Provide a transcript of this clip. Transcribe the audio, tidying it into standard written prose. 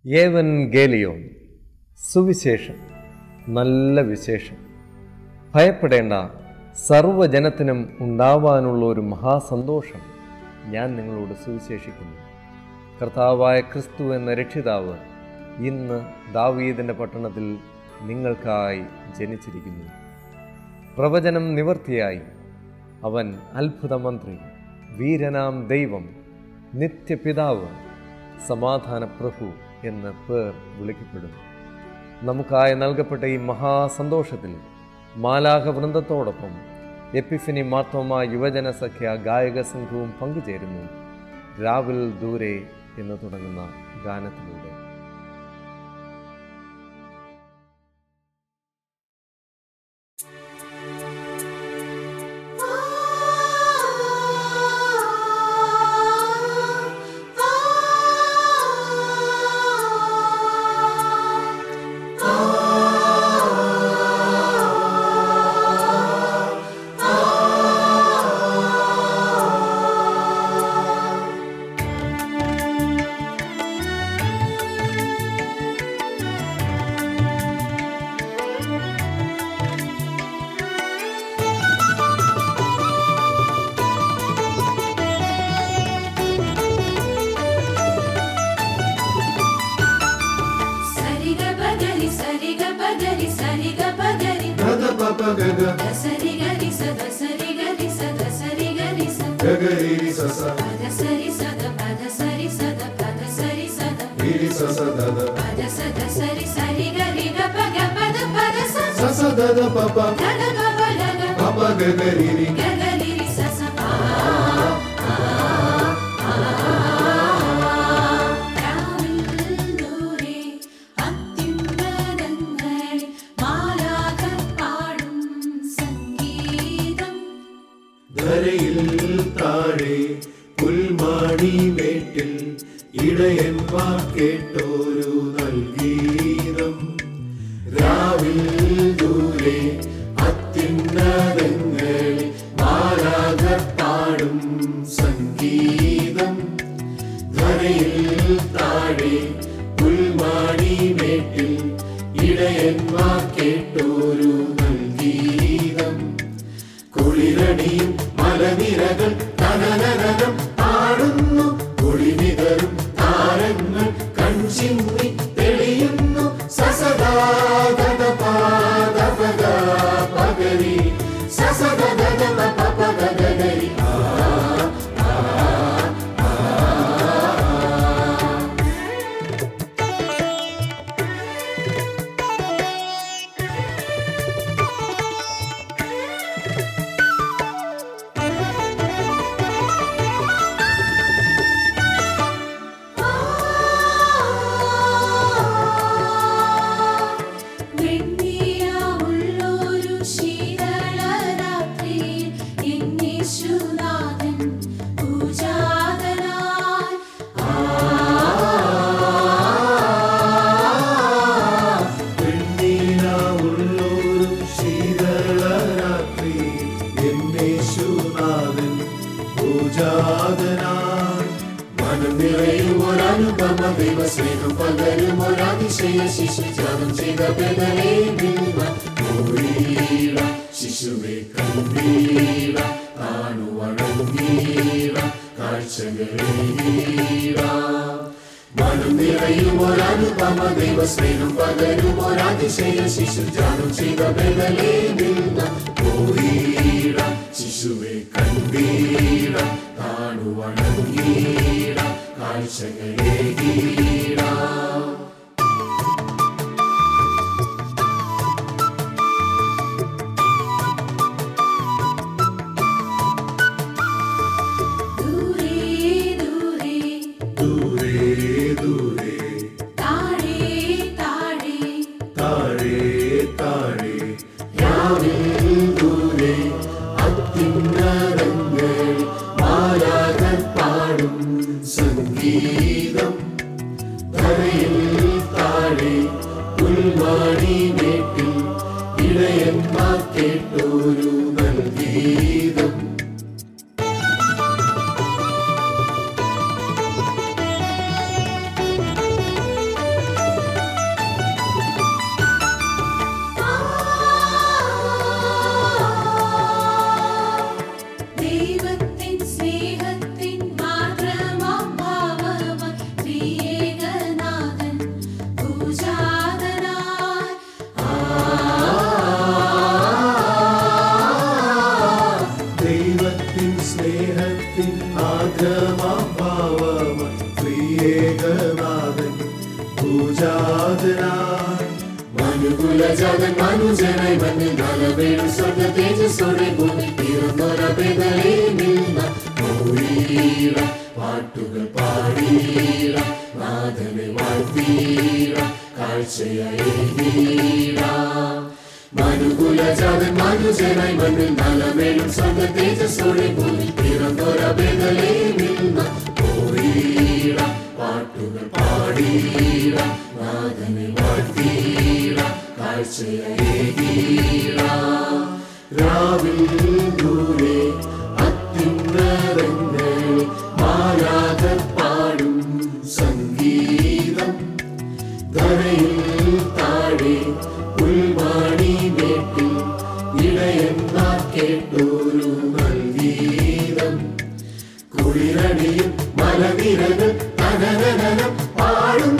ഏവൻഗേലിയോൻ സുവിശേഷം, നല്ല വിശേഷം. ഭയപ്പെടേണ്ട, സർവ്വജനത്തിനും ഉണ്ടാവാനുള്ള ഒരു മഹാസന്തോഷം ഞാൻ നിങ്ങളോട് സുവിശേഷിക്കുന്നു. കർത്താവായ ക്രിസ്തു എന്ന രക്ഷിതാവ് ഇന്ന് ദാവീദിൻ്റെ പട്ടണത്തിൽ നിങ്ങൾക്കായി ജനിച്ചിരിക്കുന്നു. പ്രവചനം നിവർത്തിയായി. അവൻ അത്ഭുതമന്ത്രി, വീരനാം ദൈവം, നിത്യപിതാവ്, സമാധാന പ്രഭു എന്ന് പേർ വിളിക്കപ്പെടുന്നു. നമുക്കായി നൽകപ്പെട്ട ഈ മഹാസന്തോഷത്തിൽ മാലാഖ വൃന്ദത്തോടൊപ്പം എപ്പിഫനി മാർത്തോമ യുവജന സഖ്യ ഗായക സംഘവും പങ്കുചേരുന്നു. രാവിൽ ദൂരെ എന്ന് തുടങ്ങുന്ന ഗാനത്തിലൂടെ. ഇടയന്മാർ കേട്ടോരു നൽഗീതം. രാവിൽ ദൂരെ അത്യുന്നതങ്ങളിൽ മാലാഖർ പാടും സംഗീതം. ധരയിൽ താഴെ പുൽമാണിമേട്ടിൽ ഇടയന്മാർ കേട്ടോരു നൽഗീതം. കുളിരണിയും മലനിരകൾ തനനനം പാടുന്നു. ഒളിവിതറും താരങ്ങൾ കൺചിമ്മി തെളിയുന്നു. സസദാദ പാദപദ പഗരി സസദദ പപഗഗരി. ദൈവസ്നേഹം പകരും ഒരതിശയ ശിശുജാതം ചെയ്ത ശിശുവെ കണ്ടീട താണു വണങ്ങീട കാഴ്ചകളീട. മനം നിറയും ഒരനുപമ ദൈവസ്നേഹം പകരും ഒരതിശയ ശിശുജാതം ചെയ്ത ശിശുവെ കണ്ടീട താണു വണങ്ങീട കാഴ്ചകളീട. ഇടയന്മാർ കേട്ടോരു നൽഗീതം. ഭൂജാതനായി മനുകുലജാതൻ മനുജനായി മണ്ണിൽ നലവേടും സ്വർഗ തേജസ്സോടെ ഭൂമി പിറന്നൊരബേതലേമിൽ നാം ഓടിയിടാം, പാട്ടുകൾ പാടിയിടാം, നാഥനെ വാഴ്ത്തിയിടാം, കാഴ്ചയായിടാം. മനുകുലജാതൻ മനുജനായി മണ്ണിൽ നലവേടും സ്വർഗ തേജസ്സോടെ ഭൂമി പിറന്നൊരബേതലേമിൽ നാം ഓടിയിടാം, പാട്ടുകൾ പാടിയിടാം, നാഥനെ വാഴ്ത്തിയിടാം, കാഴ്ചയായിടാം. രാവിൽ ദൂരെ അത്യുന്നതങ്ങളിൽ മാലാഖർ പാടും സംഗീതം, ധരയിൽ താഴെ ഉൾവാണി മേട്ടിൽ ഇടയന്മാർ കേട്ടൊരു നൽഗീതം. കുളിരണിയും മലനിരകൾ തനനനം പാടും